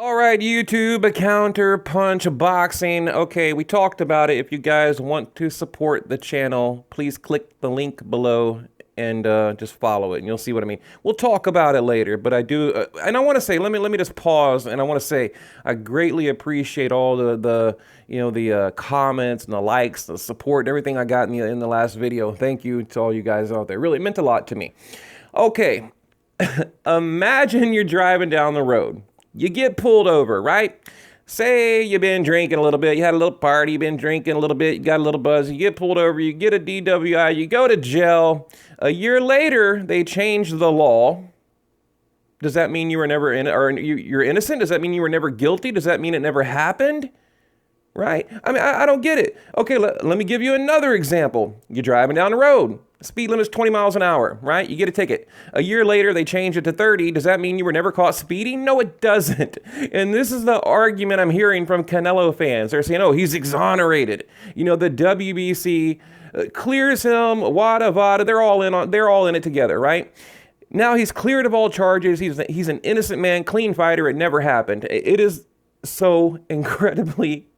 All right, YouTube, Counterpunchboxing. Okay, we talked about it. If you guys want to support the channel, please click the link below and just follow it, and you'll see what I mean. We'll talk about it later, but I do, and I want to say, let me just pause, and I want to say, I greatly appreciate all the comments and the likes, the support, and everything I got in the last video. Thank you to all you guys out there. Really, it meant a lot to me. Okay, imagine you're driving down the road. You get pulled over, right? Say you've been drinking a little bit, you had a little party, you've been drinking a little bit, you got a little buzz, you get pulled over, you get a DWI, you go to jail. A year later, they change the law. Does that mean you were never you're innocent? Does that mean you were never guilty? Does that mean it never happened? Right? I mean, I don't get it. Okay, let me give you another example. You're driving down the road. Speed limit is 20 miles an hour, right? You get a ticket. A year later, they change it to 30. Does that mean you were never caught speeding? No, it doesn't. And this is the argument I'm hearing from Canelo fans. They're saying, oh, he's exonerated. You know, the WBC clears him, VADA, they're all in it together, right? Now he's cleared of all charges. He's an innocent man, clean fighter. It never happened. It is so incredibly,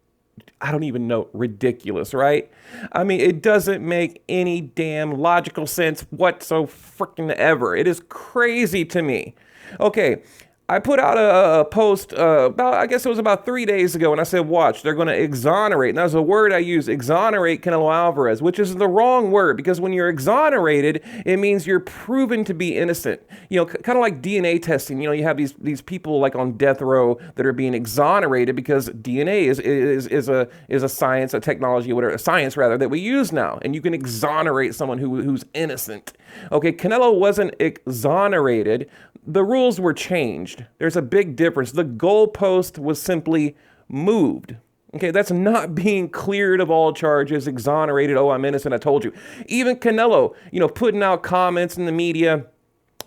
I don't even know, ridiculous, right? I mean, it doesn't make any damn logical sense whatsoever freaking ever. It is crazy to me. Okay, I put out a post I guess it was about 3 days ago, and I said, watch, they're going to exonerate. And that was a word I used, exonerate Canelo Alvarez, which is the wrong word, because when you're exonerated, it means you're proven to be innocent. You know, kind of like DNA testing. You know, you have these people like on death row that are being exonerated because DNA is a science, a technology, whatever, a science rather, that we use now. And you can exonerate someone who's innocent. Okay, Canelo wasn't exonerated. The rules were changed. There's a big difference. The goalpost was simply moved. Okay, that's not being cleared of all charges, exonerated. Oh, I'm innocent, I told you. Even Canelo, you know, putting out comments in the media,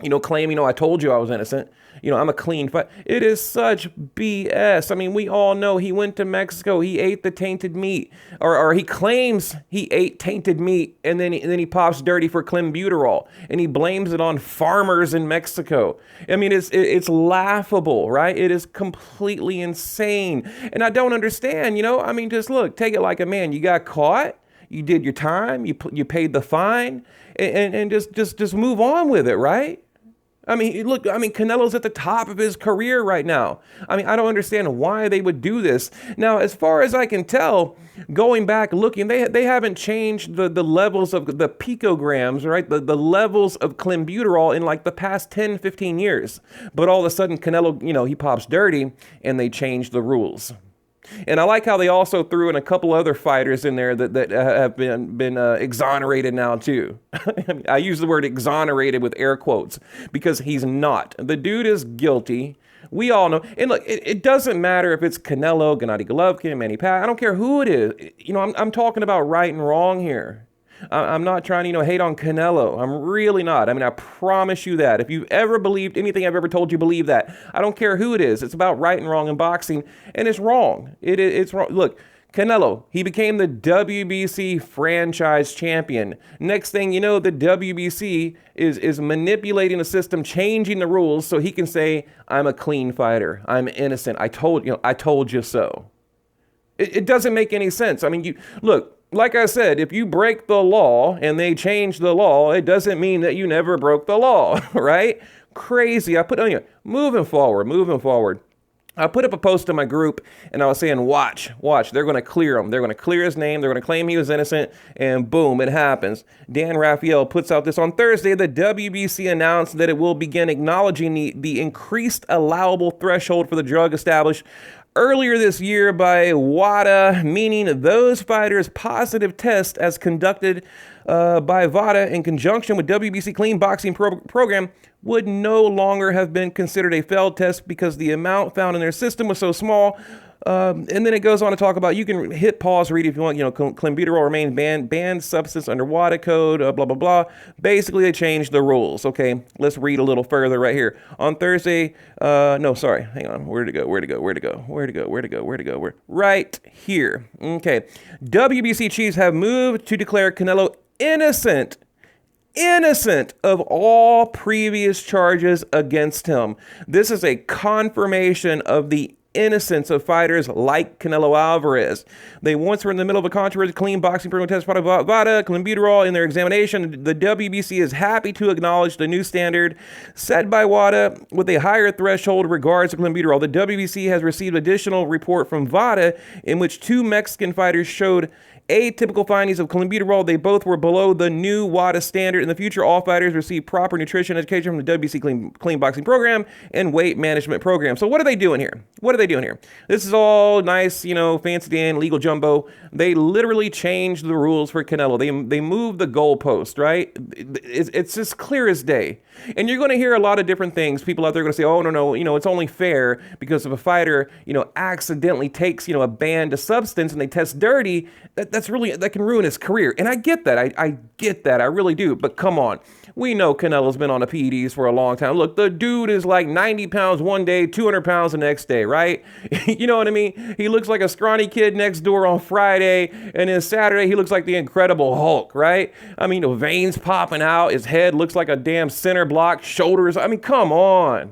you know, claiming, oh, I told you I was innocent. You know, I'm a clean fight. It is such BS. I mean, we all know he went to Mexico. He ate the tainted meat, or he claims he ate tainted meat, and then he pops dirty for clenbuterol, and he blames it on farmers in Mexico. I mean, it's laughable, right? It is completely insane, and I don't understand. You know, I mean, just look, take it like a man. You got caught. You did your time. You paid the fine, and just move on with it, right? I mean, look, I mean, Canelo's at the top of his career right now. I mean, I don't understand why they would do this. Now, as far as I can tell, going back looking, they haven't changed the levels of the picograms, right? The levels of clenbuterol in like the past 10, 15 years. But all of a sudden, Canelo, you know, he pops dirty and they changed the rules. And I like how they also threw in a couple other fighters in there that have been exonerated now too. I use the word exonerated with air quotes because he's not. The dude is guilty. We all know. And look, it doesn't matter if it's Canelo, Gennady Golovkin, Manny Pacquiao. I don't care who it is. You know, I'm talking about right and wrong here. I'm not trying to, you know, hate on Canelo. I'm really not. I mean, I promise you that. If you've ever believed anything I've ever told you, believe that. I don't care who it is. It's about right and wrong in boxing, and it's wrong. It's wrong. Look, Canelo, he became the WBC franchise champion. Next thing you know, the WBC is manipulating the system, changing the rules so he can say, I'm a clean fighter. I'm innocent. I told you so. It doesn't make any sense. I mean, look, like I said, if you break the law and they change the law, it doesn't mean that you never broke the law, right? Crazy. I put on you, moving forward. I put up a post in my group and I was saying, watch, they're going to clear him. They're going to clear his name. They're going to claim he was innocent, and boom, it happens. Dan Raphael puts out this on Thursday. The WBC announced that it will begin acknowledging the increased allowable threshold for the drug established earlier this year by VADA, meaning those fighters' positive test as conducted by VADA in conjunction with WBC Clean Boxing program would no longer have been considered a failed test because the amount found in their system was so small. And then it goes on to talk about, you can hit pause, read if you want, you know, clenbuterol remains banned substance under WADA code, blah, blah, blah. Basically, they changed the rules. Okay, let's read a little further right here. On Thursday, no, sorry, hang on. Where'd it go? Right here. Okay, WBC chiefs have moved to declare Canelo innocent of all previous charges against him. This is a confirmation of the innocence of fighters like Canelo Alvarez. They once were in the middle of a controversial clean boxing program test product VADA, clenbuterol in their examination. The WBC is happy to acknowledge the new standard set by WADA with a higher threshold in regards to clenbuterol. The WBC has received additional report from VADA in which 2 Mexican fighters showed atypical findings of clenbuterol. They both were below the new WADA standard. In the future, all fighters receive proper nutrition education from the WBC clean boxing program and weight management program. So what are they doing here? What are they doing here? This is all nice, fancy Dan, legal jumbo. They literally changed the rules for Canelo. They moved the goalpost, right? It's just clear as day. And you're going to hear a lot of different things. People out there are going to say, oh, no, it's only fair because if a fighter, accidentally takes, a banned substance and they test dirty, that can ruin his career. And I get that. I get that. I really do. But come on. We know Canelo's been on the PEDs for a long time. Look, the dude is like 90 pounds one day, 200 pounds the next day, right? You know what I mean? He looks like a scrawny kid next door on Friday, and then Saturday he looks like the Incredible Hulk, right? I mean, the veins popping out, his head looks like a damn center block, shoulders. I mean, come on.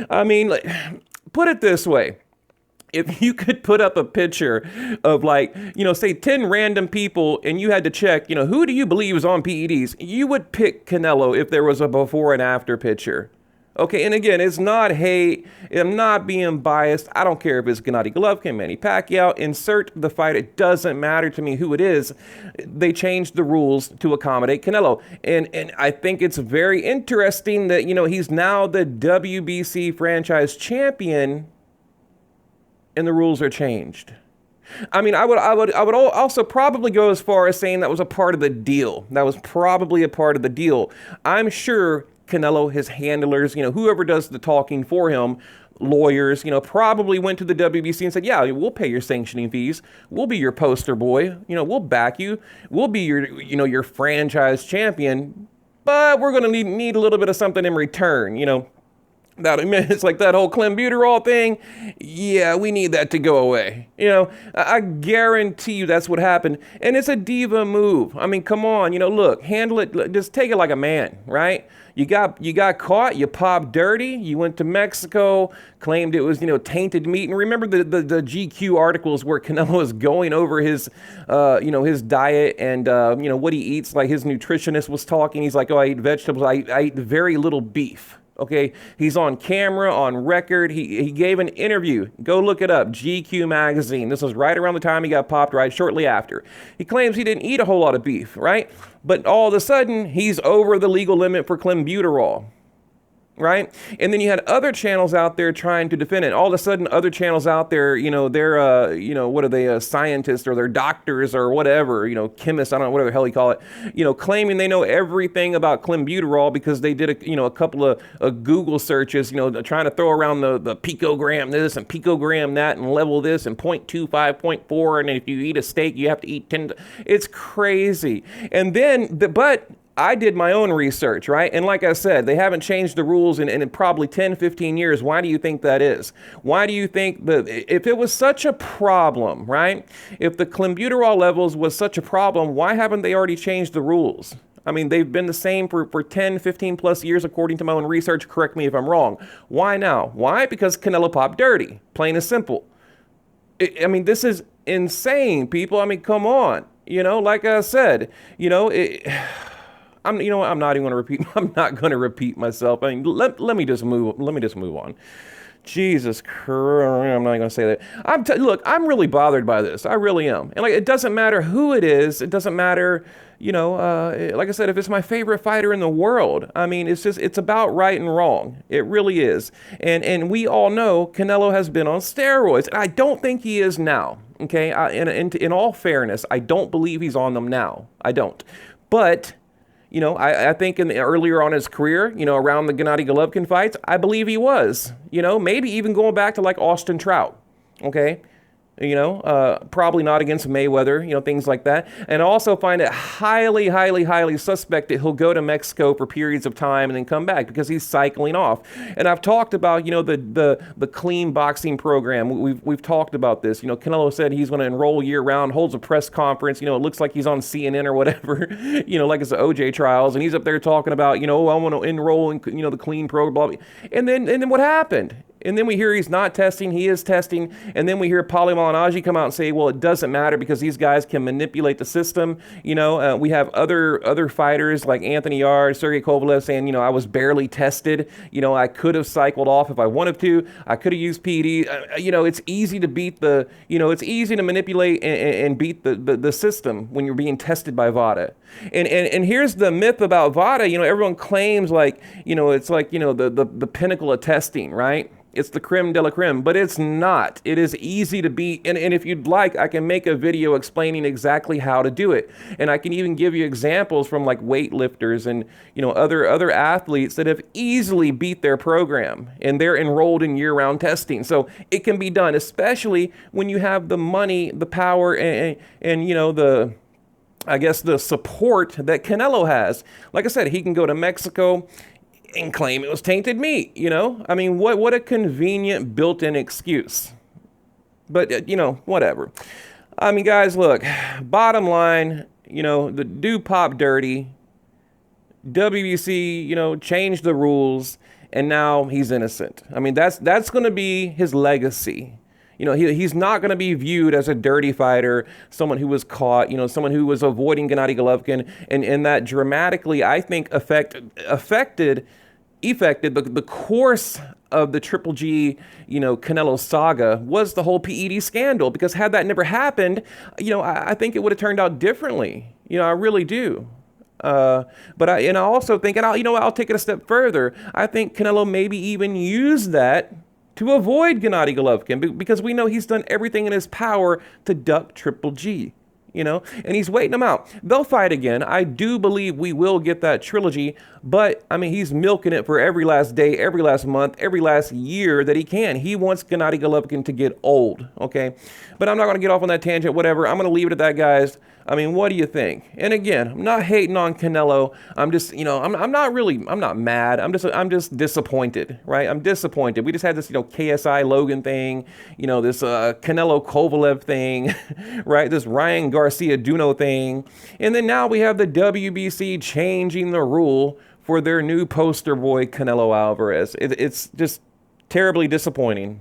I mean, put it this way. If you could put up a picture of say 10 random people and you had to check, who do you believe is on PEDs? You would pick Canelo if there was a before and after picture. Okay, and again, it's not hate. I'm not being biased. I don't care if it's Gennady Golovkin, Manny Pacquiao. Insert the fight. It doesn't matter to me who it is. They changed the rules to accommodate Canelo. And I think it's very interesting that, he's now the WBC franchise champion and the rules are changed. I mean, I would also probably go as far as saying that was a part of the deal. That was probably a part of the deal. I'm sure Canelo, his handlers, whoever does the talking for him, lawyers, probably went to the WBC and said, yeah, we'll pay your sanctioning fees. We'll be your poster boy. We'll back you. We'll be your franchise champion. But we're going to need a little bit of something in return, It's like that whole clenbuterol thing. Yeah, we need that to go away. I guarantee you that's what happened. And it's a diva move. I mean, come on, look, handle it. Just take it like a man, right? You got caught. You popped dirty. You went to Mexico, claimed it was, tainted meat. And remember the GQ articles where Canelo is going over his, his diet and, what he eats. Like his nutritionist was talking. He's like, oh, I eat vegetables. I eat very little beef. Okay, he's on camera, on record. He gave an interview. Go look it up. GQ magazine. This was right around the time he got popped, right shortly after. He claims he didn't eat a whole lot of beef, right? But all of a sudden, he's over the legal limit for clenbuterol. Right? And then you had other channels out there trying to defend it. All of a sudden, other channels out there, they're, what are they, scientists or they're doctors or whatever, chemists, I don't know, whatever the hell you call it, claiming they know everything about clenbuterol because they did a couple of Google searches, trying to throw around the picogram this and picogram that and level this and 0.25, 0.4. And if you eat a steak, you have to eat 10. It's crazy. And then, but I did my own research, right? And like I said, they haven't changed the rules in probably 10, 15 years. Why do you think that is? Why do you think that if it was such a problem, right? If the clenbuterol levels was such a problem, why haven't they already changed the rules? I mean, they've been the same for 10, 15 plus years, according to my own research. Correct me if I'm wrong. Why now? Why? Because Canelo popped dirty, plain and simple. I mean, this is insane, people. I mean, come on. Like I said, I'm not even going to repeat. I'm not going to repeat myself. I mean, let me just move on. Jesus Christ, I'm not even going to say that. Look, I'm really bothered by this. I really am. And it doesn't matter who it is. It doesn't matter, like I said, if it's my favorite fighter in the world. I mean, it's about right and wrong. It really is. And we all know Canelo has been on steroids. And I don't think he is now. Okay. In all fairness, I don't believe he's on them now. I don't. But I think earlier on in his career, around the Gennady Golovkin fights, I believe he was, maybe even going back to like Austin Trout. Okay. Probably not against Mayweather, things like that. And I also find it highly, highly, highly suspect that he'll go to Mexico for periods of time and then come back because he's cycling off. And I've talked about, the clean boxing program. We've talked about this. Canelo said he's going to enroll year round, holds a press conference. It looks like he's on CNN or whatever, like it's the OJ trials. And he's up there talking about, I want to enroll in, the clean program, blah, blah. And then what happened? And then we hear he's not testing, he is testing. And then we hear Paulie Malignaggi come out and say, well, it doesn't matter because these guys can manipulate the system. You know, we have other fighters like Anthony Yarde, Sergey Kovalev saying, you know, I was barely tested. You know, I could have cycled off if I wanted to. I could have used PD. You know, it's easy to beat the, you know, it's easy to manipulate and beat the system when you're being tested by VADA. And here's the myth about VADA. You know, everyone claims like, you know, it's like, you know, the pinnacle of testing, right? It's the creme de la creme, but it's not. It is easy to beat. And if you'd like, I can make a video explaining exactly how to do it. And I can even give you examples from like weightlifters and, you know, other athletes that have easily beat their program and they're enrolled in year-round testing. So it can be done, especially when you have the money, the power, and you know, I guess the support that Canelo has. Like I said, he can go to Mexico and claim it was tainted meat, you know? I mean, what a convenient built-in excuse. But, you know, whatever. I mean, guys, look, bottom line, you know, the dude popped dirty. WBC, you know, changed the rules, and now he's innocent. I mean, that's going to be his legacy. You know, he's not going to be viewed as a dirty fighter, someone who was caught, you know, someone who was avoiding Gennady Golovkin, and that dramatically, I think, affected the course of the Triple G, you know, Canelo saga was the whole PED scandal. Because had that never happened, you know, I think it would have turned out differently. You know, I really do. But I also think, and I'll take it a step further. I think Canelo maybe even used that to avoid Gennady Golovkin, because we know he's done everything in his power to duck Triple G, you know, and he's waiting them out. They'll fight again. I do believe we will get that trilogy, but I mean, he's milking it for every last day, every last month, every last year that he can. He wants Gennady Golovkin to get old, okay? But I'm not going to get off on that tangent, whatever. I'm going to leave it at that, guys. I mean, what do you think? And again, I'm not hating on Canelo. I'm just, you know, I'm not mad. I'm just disappointed, right? I'm disappointed. We just had this, you know, KSI Logan thing, you know, this Canelo Kovalev thing, right? This Ryan Garcia Duno thing. And then now we have the WBC changing the rule for their new poster boy, Canelo Alvarez. It's just terribly disappointing.